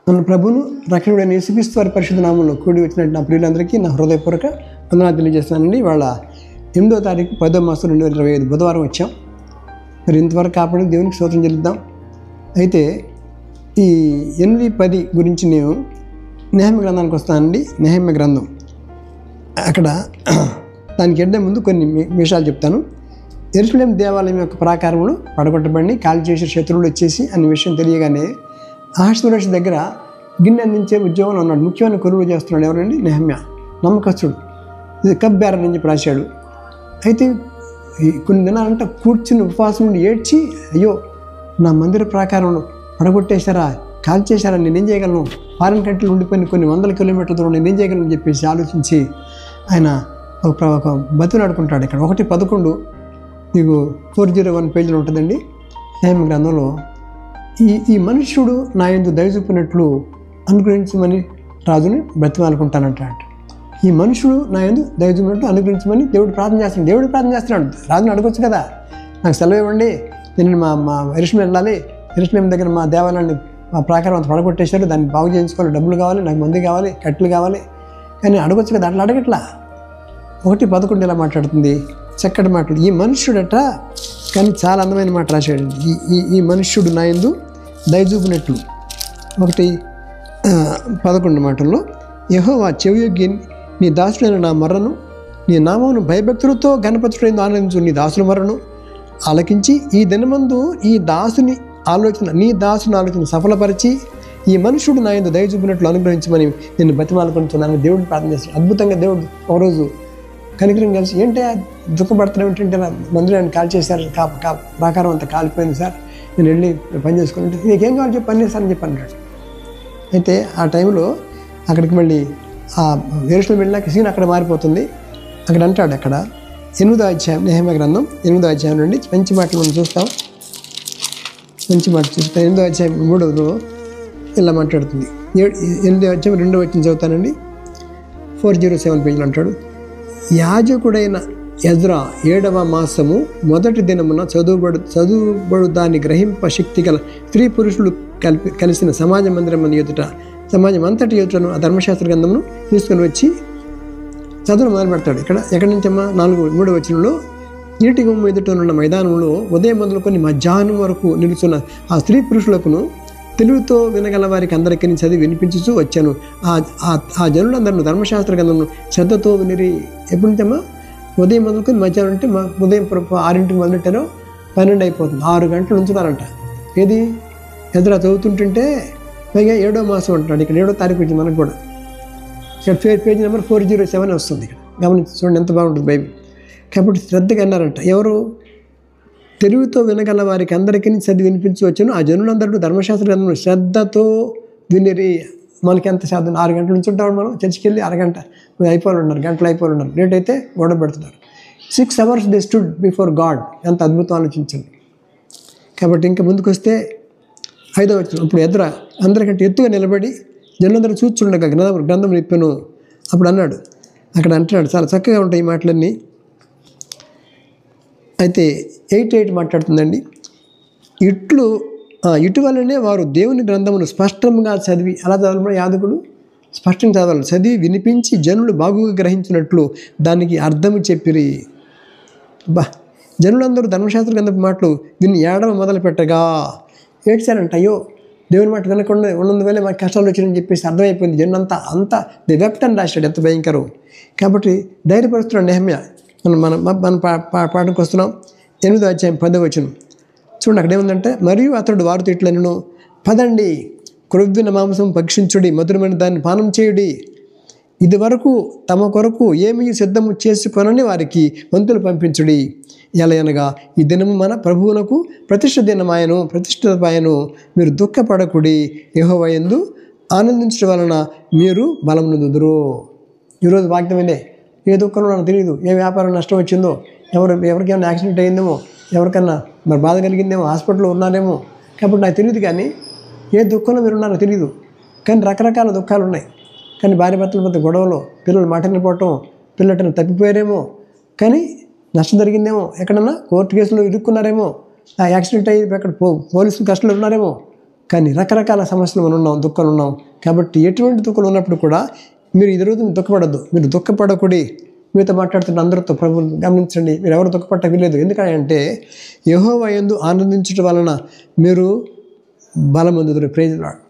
మన ప్రభును రక్షకుడైన యేసుక్రీస్తు వారి పరిశుద్ధ నామంలో కూడి వచ్చినట్టు నా ప్రియులందరికీ నా హృదయపూర్వక వందనాలు తెలియజేస్తున్నానండి. వాళ్ళ 8వ తారీఖు 10వ మాసం 2025 బుధవారం వచ్చాం. మరి ఇంతవరకు కాపాడి దేవునికి స్తోత్రం చెల్లిద్దాం. అయితే ఈ 8-10 గురించి నేను నెహెమ్యా గ్రంథానికి వస్తానండి. నెహెమ్యా గ్రంథం అక్కడ దానికి వెళ్ళే ముందు కొన్ని విషయాలు చెప్తాను. యెరూషలేము దేవాలయం యొక్క ప్రాకారములు పడగొట్టబడి కాల్ చేసే శత్రువులు వచ్చేసి అనే విషయం తెలియగానే అహష్వేరోషు దగ్గర గిన్నె అందించే ఉద్యోగంలో ఉన్నాడు. ముఖ్యమైన కొలువులు చేస్తున్నాడు. ఎవరండి? నెహెమ్యా, నమ్మకస్తుడు. ఇది కప్ బేరర్ అని చెప్పి రాశాడు. అయితే కొన్ని దినాలంట కూర్చుని ఉపవాసం నుండి ఏడ్చి, అయ్యో నా మందిర ప్రాకారంలో పడగొట్టేశారా, కాల్ చేశారా, నేనేం చేయగలను, ఫారిన్ కంట్రీలు ఉండిపోయిన కొన్ని వందల కిలోమీటర్ల దూరం నేనేం చేయగలను అని చెప్పేసి ఆలోచించి ఆయన ఒక బతులు ఆడుకుంటాడు. ఇక్కడ 1:11 మీకు 401 పేజీలో ఉంటుందండి నెహెమ్యా గ్రంథంలో. ఈ మనుష్యుడు నా యందు దయ చూపినట్లు అనుగ్రహించమని రాజుని బ్రతిమాలుకుంటానంటాడు. ఈ మనుషుడు నా యందు దయ చూపినట్లు అనుగ్రహించమని దేవుడు ప్రార్థన చేస్తున్నాడు. దేవుడు ప్రార్థన చేస్తున్నాడు. రాజుని అడగొచ్చు కదా, నాకు సెలవు ఇవ్వండి, నేను మా యెరూషలేము వెళ్ళాలి, యెరూషలేము దగ్గర మా దేవాలయాన్ని మా ప్రాకారం అంత పడగొట్టేశారు, దాన్ని బాగు చేయించుకోవాలి, డబ్బులు కావాలి, నాకు మంది కావాలి, కట్టెలు కావాలి, కానీ అడగొచ్చు కదా. అట్లా అడగట్లా. 1:11 ఇలా మాట్లాడుతుంది, చక్కటి మాటలు. ఈ మనుష్యుడట, కానీ చాలా అందమైన మాట రాశాడు. ఈ మనుష్యుడు నా యందు దయచూపినట్లు 1:11 మాటల్లో, యెహోవా చెవియొగ్గి నీ దాసుడైన నా మొర్రను, నీ నామమును భయభక్తులతో గణపతుడైన ఆనందించు నీ దాసుల మొర్రను ఆలకించి ఈ దినమందు నీ దాసుని ఆలోచన సఫలపరిచి ఈ మనుషుడు నా యందు దయ చూపినట్లు అనుగ్రహించమని నేను బతిమాలుకుంటున్నాను. దేవుడిని ప్రార్థన చేస్తాను. అద్భుతంగా దేవుడు ఒకరోజు కనికరం కలిసి, ఏంటంటే దుఃఖపడుతున్నాం ఏంటంటే మందిరాన్ని కాల్ చేశారు, ప్రాకారం అంతా కాలిపోయింది సార్, నేను వెళ్ళి పని చేసుకుంటే నీకేం కావాలి చెప్పి పని చేస్తానని చెప్పి అన్నాడు. అయితే ఆ టైంలో అక్కడికి మళ్ళీ ఆ యెరూషలేము వెళ్ళాక సీన్ అక్కడ మారిపోతుంది. అక్కడ అంటాడు, అక్కడ 8వ అధ్యాయం నెహెమ్యా గ్రంథం 8వ అధ్యాయం నుండి మంచి మాటలు మనం చూస్తాం. మంచి మాట చూస్తాం. 8వ అధ్యాయం 3లో ఇలా మాట్లాడుతుంది. 8వ అధ్యాయం 2వ వచనం చదువుతానండి. 407 పేజీలు అంటాడు, యాజకుడైన ఎజ్రా 7వ మాసము 1వ దినమున చదువుబడు దాన్ని గ్రహింప శక్తి గల స్త్రీ పురుషులు కలిసిన సమాజ మందిరం ఎదుట సమాజం అంతటి ఎదుటను ఆ ధర్మశాస్త్ర గ్రంథమును తీసుకొని వచ్చి చదువును మొదలు పెడతాడు. ఎక్కడి నుంచమ్మా 3వ వచనంలో, నీటి గుమ్మ ఎదుటనున్న మైదానంలో ఉదయం మొదలుకొని మధ్యాహ్నం వరకు నిలుచున్న ఆ స్త్రీ పురుషులకును తెలుగుతో వినగల వారికి అందరికీ చదివి వినిపించుతూ వచ్చాను. ఆ జనులందరూ ధర్మశాస్త్ర గ్రంథమును శ్రద్ధతో వినిరి. ఎప్పటి నుంచమ్మా? ఉదయం మొదలుకొని మధ్యాహ్నం అంటే ఉదయం 6ంటికి మొదలెట్టారో 12 అయిపోతుంది. 6 గంటలు ఉంచుతారంట. ఏది ఎదురా చదువుతుంటుంటే, పైగా 7వ మాసం అంటున్నాడు. ఇక్కడ 7వ తారీఖు వచ్చింది మనకు కూడా. ఇక్కడ పేజీ నెంబర్ 407 వస్తుంది. ఇక్కడ గమనించి చూడండి ఎంత బాగుంటుంది బైబిల్. కాబట్టి శ్రద్ధగా అన్నారంట. ఎవరు? తెలుగుతో వినగల వారికి అందరికీ చదివి వినిపించవచ్చును. ఆ జనులందరూ ధర్మశాస్త్ర గ్రంథం శ్రద్ధతో వినిరి. మనకి ఎంత శాతం? 6 గంటలు నుంచి ఉంటాం మనం చర్చికి వెళ్ళి, అరగంట అయిపోవాలి ఉన్నారు, గంటలు అయిపోవాలి ఉన్నారు, లేట్ అయితే గొడవ పెడుతున్నారు. 6 hours they stood before God. ఎంత అద్భుతం ఆలోచించండి. కాబట్టి ఇంకా ముందుకు వస్తే 5వ వచనం, అప్పుడు ఎదురా అందరికంటే ఎత్తుగా నిలబడి జనులందరూ చూస్తుండగా గ్రంథం నిప్పెను. అప్పుడు అన్నాడు, అక్కడ అంటున్నాడు, చాలా చక్కగా ఉంటాయి ఈ మాటలన్నీ. అయితే 8:8 మాట్లాడుతుందండి. ఇటువలనే వారు దేవుని గ్రంథమును స్పష్టంగా చదివి, అలా చదవడం యాజకుడు స్పష్టంగా చదవాలి, చదివి వినిపించి జనులు బాగుగా గ్రహించినట్లు దానికి అర్థము చెప్పిరి. జనులందరూ ధర్మశాస్త్ర గ్రంథపు మాటలు దీన్ని ఏడవ మొదలు పెట్టగా ఏడ్చారంట. అయ్యో దేవుని మాట వినకుండా ఉన్నందువల్లే మాకు కష్టాలు వచ్చినాయని చెప్పేసి అర్థమైపోయింది. జనంతా ది వెప్ట్ అని రాశాడు. ఎంత భయంకరం. కాబట్టి ధైర్యపరుస్తున్నాడు నెహెమ్యా. మన పాఠంకి వస్తున్నాం. 8వ అధ్యాయం 10వ వచనం చూడండి. అక్కడ ఏముందంటే, మరియు అతడు వారితో ఇట్లనెను, పదండి, క్రొవ్విన మాంసం భక్షించుడి, మధురమైన దాన్ని పానం చేయుడి. ఇది వరకు తమ కొరకు ఏమీ సిద్ధము చేసుకొనని వారికి వంతులు పంపించుడి. ఎలయనగా ఈ దినము మన ప్రభువునకు ప్రతిష్ఠిత దినమాయను. మీరు దుఃఖపడకుడి, యెహోవా యందు ఆనందించడం వలన మీరు బలమును దుదురు. ఈరోజు వాగ్దానమే. ఏ దుఃఖంలో నాకు తెలియదు, ఏ వ్యాపారం నష్టం వచ్చిందో, ఎవరికైనా యాక్సిడెంట్ అయ్యిందేమో, ఎవరికన్నా మరి బాధ కలిగిందేమో, హాస్పిటల్లో ఉన్నారేమో. కాబట్టి నాకు తెలియదు, కానీ ఏ దుఃఖంలో మీరు ఉన్నారో తెలియదు. కానీ రకరకాల దుఃఖాలు ఉన్నాయి. కానీ భార్య భర్తల మధ్య గొడవలు, పిల్లలు మాటని పోవటం, పిల్లటను తప్పిపోయారేమో, కానీ నష్టం జరిగిందేమో, ఎక్కడన్నా కోర్టు కేసులో ఇరుక్కున్నారేమో, ఆ యాక్సిడెంట్ అయ్యి ఎక్కడ పోలీసులు కష్టంలో ఉన్నారేమో. కానీ రకరకాల సమస్యలు మనం ఉన్నాం, దుఃఖాలు ఉన్నాం. కాబట్టి ఎటువంటి దుఃఖాలు ఉన్నప్పుడు కూడా మీరు ఈ రోజు దుఃఖపడద్దు. మీరు దుఃఖపడకూడి మీతో మాట్లాడుతున్న అందరితో ప్రభు గమనించండి, మీరు ఎవరు దుఃఖపడక వీలేదు. ఎందుకంటే యెహోవా యందు ఆనందించడం వలన మీరు బలమందుదురు. Praise lord.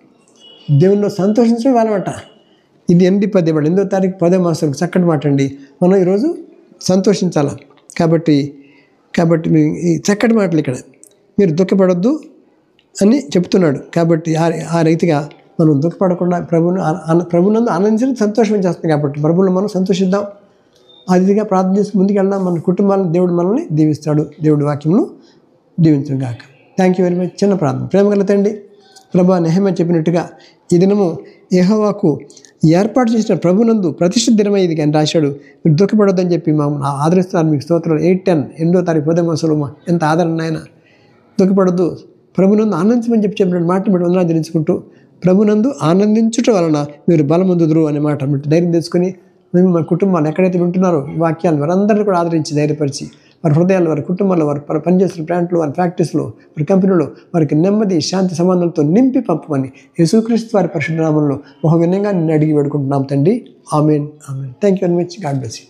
దేవునిలో సంతోషించడం వలనట. ఇది 8-10 8వ తారీఖు 10వ మాసం చక్కటి మాట అండి. మనం ఈరోజు సంతోషించాలి. కాబట్టి ఈ చక్కటి మాటలు ఇక్కడ మీరు దుఃఖపడొద్దు అని చెప్తున్నాడు. కాబట్టి ఆ రీతిగా మనం దుఃఖపడకుండా ప్రభునందు ఆనందించడం సంతోషం చేస్తుంది. కాబట్టి ప్రభువులో మనం సంతోషిద్దాం. ఆ రీతిగా ప్రార్థన చేసి ముందుకెళ్దాం. మన కుటుంబాలను దేవుడు మనల్ని దీవిస్తాడు. దేవుడి వాక్యమును దీవించడం గాక. Thank you very much. చిన్న ప్రార్థన. ప్రేమగల తండ్రి, ప్రభువా నెహెమ్యా చెప్పినట్టుగా ఈ దినము యెహోవాకు ఏర్పాటు చేసిన ప్రభునందు ప్రతిష్ఠిత దినమే ఇది అని రాశాడు. మీరు దుఃఖపడొద్దని చెప్పి మమ్మల్ని ఆదరిస్తున్నారు. మీకు స్తోత్రాలు. 8-10 8వ తారీఖు 10వ మాసంలో ఎంత ఆదరణ ఆయన. దుఃఖపడొద్దు, ప్రభునందు ఆనందించమని చెప్పిన మాట మీరు వందనాలు తెలుసుకుంటూ ప్రభునందు ఆనందించుట వలన మీరు బలమందుదురు అనే మాట మీరు ధైర్యం తెచ్చుకొని మేము మన కుటుంబాలు ఎక్కడైతే వింటున్నారో ఈ వాక్యాలు వారందరినీ కూడా ఆదరించి ధైర్యపరిచి వారి హృదయాలు, వారి కుటుంబాల్లో, వారు పనిచేస్తున్న ప్లాంట్లు, వారి ఫ్యాక్టరీస్లో, వారి కంపెనీలో వారికి నెమ్మది, శాంతి, సమాధానంతో నింపి పంపమని యేసుక్రీస్తు వారి పరిశుద్ధ నామములో బహు వినయంగా నిన్ను అడిగి వేడుకుంటున్నాం తండ్రి. Amen. Thank you very much. God bless you.